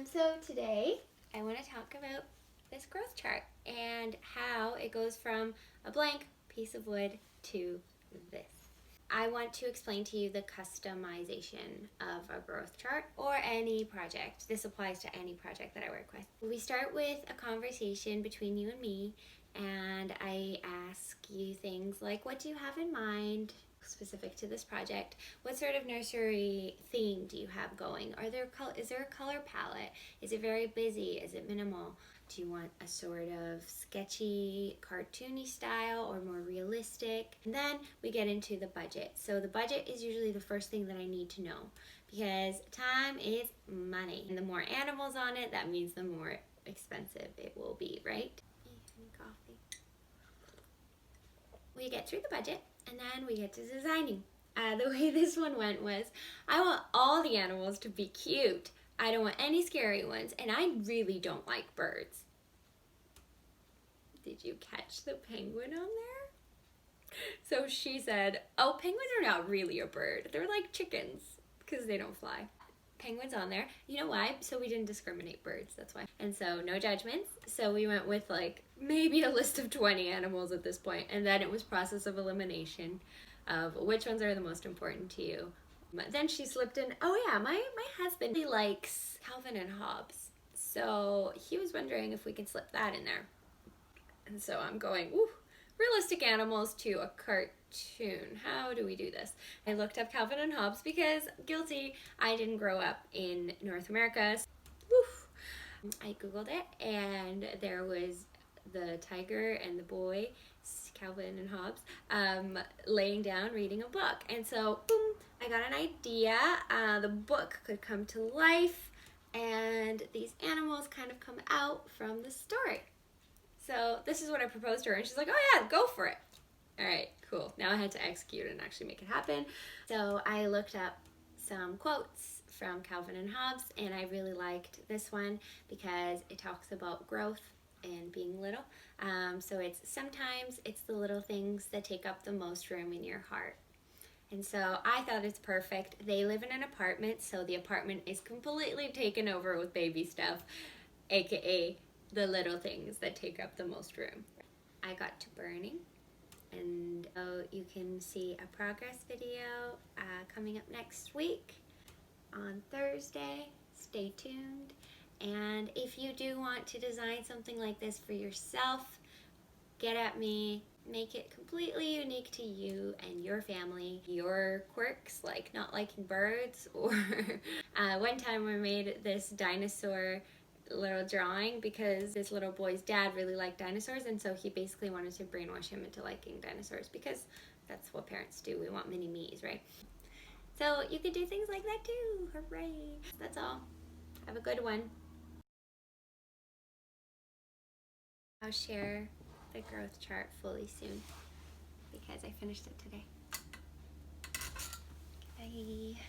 So today I want to talk about this growth chart and how it goes from a blank piece of wood to this. I want to explain to you the customization of a growth chart or any project. This applies to any project that I work with. We start with a conversation between you and me, and I ask you things like, what do you have in mind specific to this project? What sort of nursery theme do you have going? Is there a color palette? Is it very busy? Is it minimal? Do you want a sort of sketchy, cartoony style or more realistic? And then we get into the budget. So the budget is usually the first thing that I need to know because time is money. And the more animals on it, that means the more expensive it will be, right? Coffee. We get through the budget and then we get to designing. The way this one went was, I want all the animals to be cute. I don't want any scary ones, and I really don't like birds. Did you catch the penguin on there? So she said, oh, penguins are not really a bird. They're like chickens because they don't fly. Penguins on there. You know why? So we didn't discriminate birds, that's why. And so no judgments. So we went with like maybe a list of 20 animals at this point, and then it was process of elimination of which ones are the most important to you. Then she slipped in, oh yeah, my husband, he likes Calvin and Hobbes. So he was wondering if we could slip that in there. And so I'm going, ooh, realistic animals to a cartoon. How do we do this? I looked up Calvin and Hobbes because, guilty, I didn't grow up in North America. Woof. I Googled it and there was the tiger and the boy, Calvin and Hobbes, laying down reading a book. And so, boom, I got an idea. The book could come to life and these animals kind of come out from the story. So this is what I proposed to her and she's like, oh yeah, go for it. All right, cool. Now I had to execute and actually make it happen. So I looked up some quotes from Calvin and Hobbes and I really liked this one because it talks about growth and being little. So sometimes it's the little things that take up the most room in your heart. And so I thought it's perfect. They live in an apartment, so the apartment is completely taken over with baby stuff, aka the little things that take up the most room. I got to burning, and you can see a progress video coming up next week on Thursday. Stay tuned. And if you do want to design something like this for yourself, get at me. Make it completely unique to you and your family. Your quirks, like not liking birds, or one time we made this dinosaur little drawing because this little boy's dad really liked dinosaurs, and so he basically wanted to brainwash him into liking dinosaurs because that's what parents do. We want mini-me's, right? So you could do things like that too. Hooray! That's all. Have a good one. I'll share the growth chart fully soon because I finished it today. Bye.